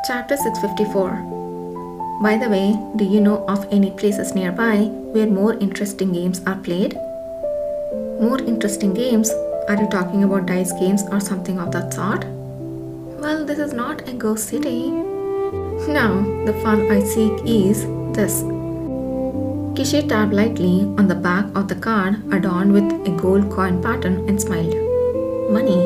Chapter 654. By the way, do you know of any places nearby where more interesting games are played? More interesting games? Are you talking about dice games or something of that sort? Well, this is not a ghost city. Now, the fun I seek is this. Kishi tapped lightly on the back of the card adorned with a gold coin pattern and smiled. Money.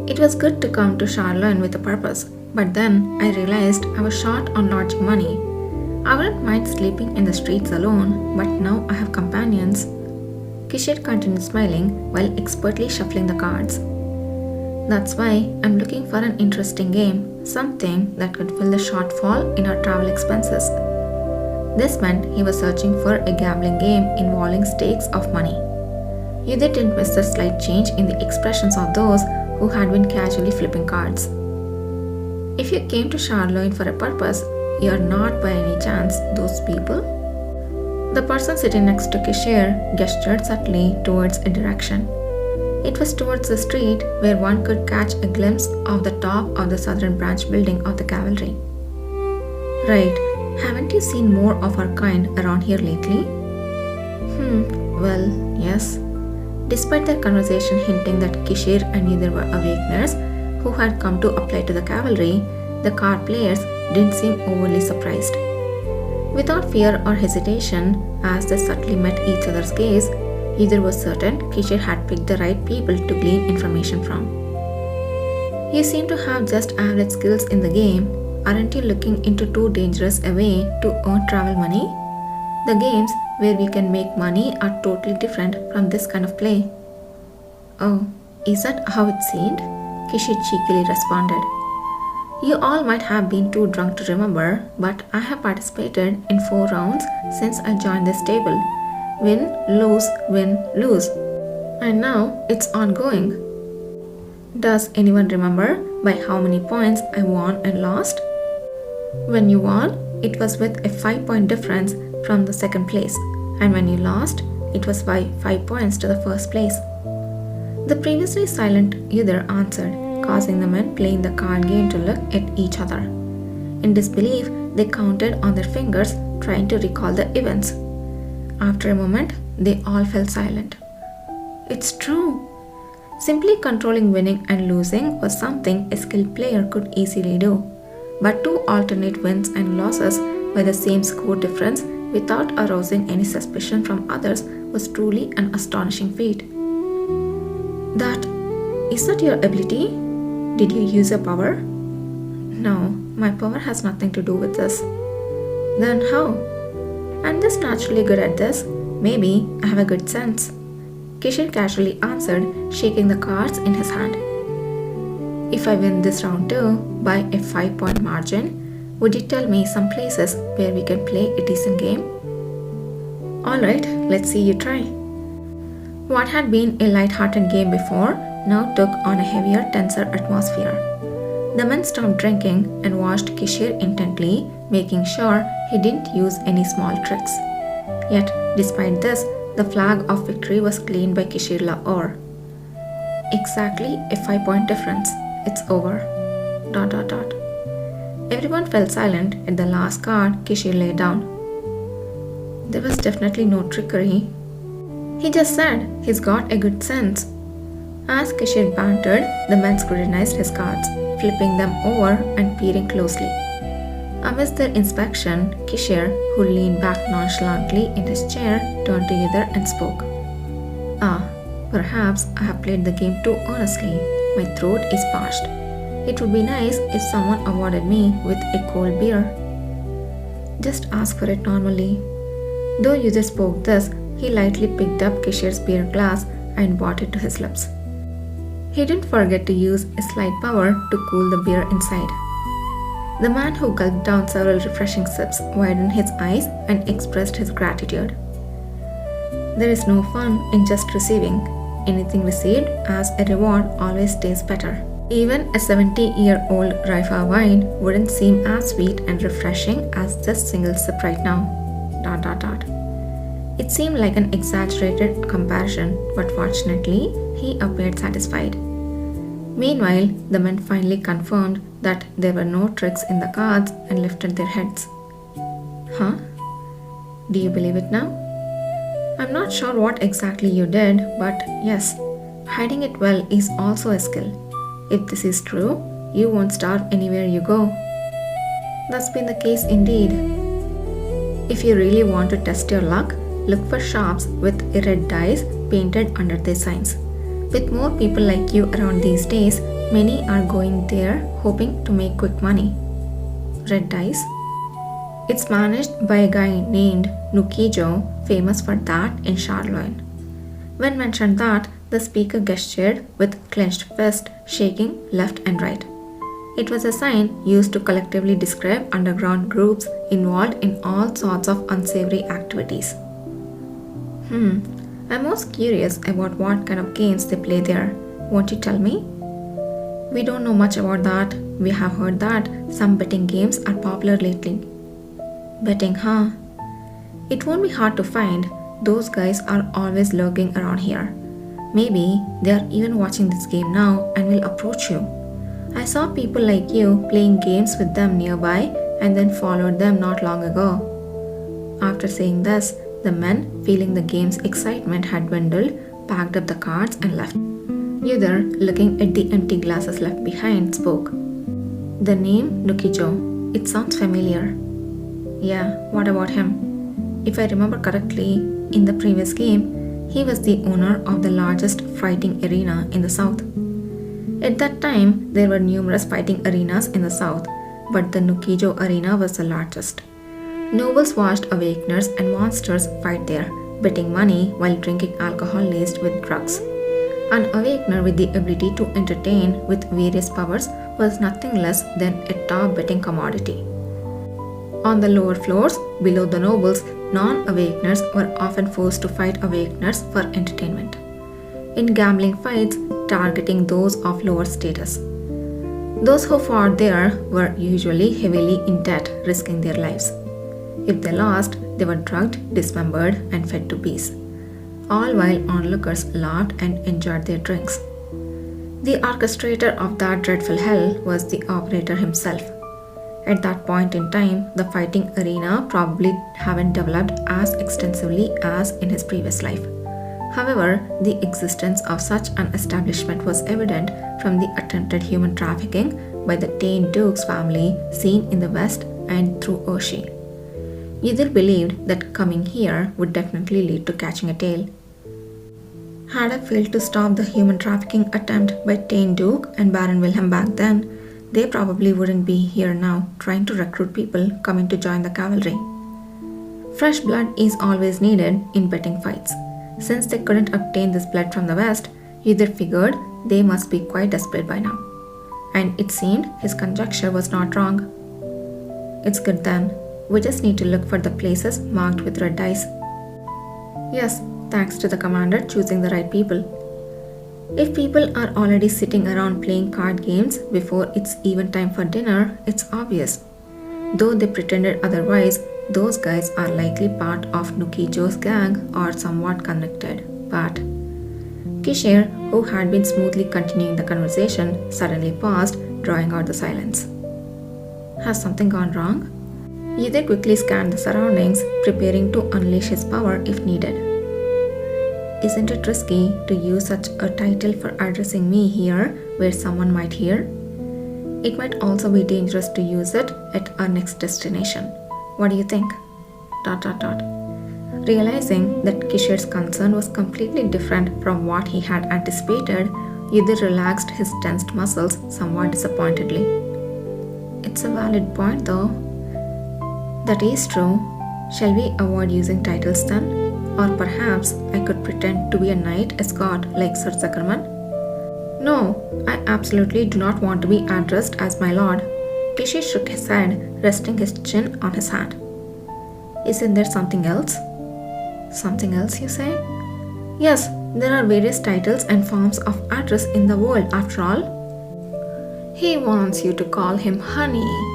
It was good to come to Charlene with a purpose, but then I realized I was short on lodging money. I wouldn't mind sleeping in the streets alone, but now I have companions. Kishir continued smiling while expertly shuffling the cards. That's why I'm looking for an interesting game, something that could fill the shortfall in our travel expenses. This meant he was searching for a gambling game involving stakes of money. You didn't miss the slight change in the expressions of those who had been casually flipping cards. If you came to Charlene for a purpose, you are not by any chance those people? The person sitting next to Kishir gestured subtly towards a direction. It was towards the street where one could catch a glimpse of the top of the southern branch building of the cavalry. Right, haven't you seen more of our kind around here lately? Well, yes. Despite their conversation hinting that Kishir and neither were awakeners who had come to apply to the cavalry, the card players didn't seem overly surprised. Without fear or hesitation, as they subtly met each other's gaze, either was certain Kishir had picked the right people to glean information from. You seem to have just average skills in the game. Aren't you looking into too dangerous a way to earn travel money? The games where we can make money are totally different from this kind of play. Oh, is that how it seemed? Kishir cheekily responded. You all might have been too drunk to remember, but I have participated in 4 rounds since I joined this table. Win, lose. And now it's ongoing. Does anyone remember by how many points I won and lost? When you won, it was with a 5-point difference from the second place, and when you lost, it was by 5 points to the first place. The previously silent Yudhir answered, causing the men playing the card game to look at each other. In disbelief, they counted on their fingers, trying to recall the events. After a moment, they all fell silent. It's true. Simply controlling winning and losing was something a skilled player could easily do. But to alternate wins and losses by the same score difference without arousing any suspicion from others was truly an astonishing feat. Is that your ability? Did you use your power? No, my power has nothing to do with this. Then how? I'm just naturally good at this. Maybe I have a good sense. Kishir casually answered, shaking the cards in his hand. If I win this round too, by a 5-point margin, would you tell me some places where we can play a decent game? Alright, let's see you try. What had been a light-hearted game before now took on a heavier, tenser atmosphere. The men stopped drinking and watched Kishir intently, making sure he didn't use any small tricks. Yet, despite this, the flag of victory was claimed by Kishir Lahore. Exactly a 5-point difference. It's over. ... Everyone fell silent at the last card Kishir laid down. There was definitely no trickery. He just said he's got a good sense. As Kishir bantered, the men scrutinized his cards, flipping them over and peering closely. Amidst their inspection, Kishir, who leaned back nonchalantly in his chair, turned to Yudhir and spoke. Perhaps I have played the game too earnestly. My throat is parched. It would be nice if someone awarded me with a cold beer. Just ask for it normally. Though Yudhir spoke this, he lightly picked up Kishir's beer glass and brought it to his lips. He didn't forget to use a slight power to cool the beer inside. The man who gulped down several refreshing sips widened his eyes and expressed his gratitude. There is no fun in just receiving. Anything received as a reward always tastes better. Even a 70-year-old Raifa wine wouldn't seem as sweet and refreshing as this single sip right now. ... It seemed like an exaggerated comparison, but fortunately, he appeared satisfied. Meanwhile, the men finally confirmed that there were no tricks in the cards and lifted their heads. Huh? Do you believe it now? I'm not sure what exactly you did, but yes, hiding it well is also a skill. If this is true, you won't starve anywhere you go. That's been the case indeed. If you really want to test your luck, look for shops with red dice painted under their signs. With more people like you around these days, many are going there hoping to make quick money. Red dice? It's managed by a guy named Nukijo, famous for that in Charlotte. When mentioned that, the speaker gestured with clenched fist, shaking left and right. It was a sign used to collectively describe underground groups involved in all sorts of unsavory activities. I'm most curious about what kind of games they play there. Won't you tell me? We don't know much about that. We have heard that some betting games are popular lately. Betting, huh? It won't be hard to find. Those guys are always lurking around here. Maybe they are even watching this game now and will approach you. I saw people like you playing games with them nearby and then followed them not long ago. After saying this, the men, feeling the game's excitement had dwindled, packed up the cards and left. Yudhir, looking at the empty glasses left behind, spoke. The name Nukijo, it sounds familiar. Yeah, what about him? If I remember correctly, in the previous game, he was the owner of the largest fighting arena in the south. At that time, there were numerous fighting arenas in the south, but the Nukijo arena was the largest. Nobles watched awakeners and monsters fight there, betting money while drinking alcohol laced with drugs. An awakener with the ability to entertain with various powers was nothing less than a top betting commodity. On the lower floors, below the nobles, non-awakeners were often forced to fight awakeners for entertainment, in gambling fights targeting those of lower status. Those who fought there were usually heavily in debt, risking their lives. If they lost, they were drugged, dismembered, and fed to beasts, all while onlookers laughed and enjoyed their drinks. The orchestrator of that dreadful hell was the operator himself. At that point in time, the fighting arena probably hadn't developed as extensively as in his previous life. However, the existence of such an establishment was evident from the attempted human trafficking by the Tain Duke's family seen in the west and through Oshi. Yudhir believed that coming here would definitely lead to catching a tail. Had I failed to stop the human trafficking attempt by Tain Duke and Baron Wilhelm back then, they probably wouldn't be here now trying to recruit people coming to join the cavalry. Fresh blood is always needed in betting fights. Since they couldn't obtain this blood from the west, Yudhir figured they must be quite desperate by now. And it seemed his conjecture was not wrong. It's good then. We just need to look for the places marked with red dice. Yes, thanks to the commander choosing the right people. If people are already sitting around playing card games before it's even time for dinner, it's obvious. Though they pretended otherwise, those guys are likely part of Nukijo's gang or somewhat connected. But Kishir, who had been smoothly continuing the conversation, suddenly paused, drawing out the silence. Has something gone wrong? Yudhir quickly scanned the surroundings, preparing to unleash his power if needed. Isn't it risky to use such a title for addressing me here where someone might hear? It might also be dangerous to use it at our next destination. What do you think? ... Realizing that Kishir's concern was completely different from what he had anticipated, Yudhir relaxed his tensed muscles somewhat disappointedly. It's a valid point though. That is true. Shall we avoid using titles then? Or perhaps I could pretend to be a knight escort like Sir Zakarman? No, I absolutely do not want to be addressed as my lord. Kishir shook his head, resting his chin on his hand. Isn't there something else? Something else, you say? Yes, there are various titles and forms of address in the world after all. He wants you to call him honey.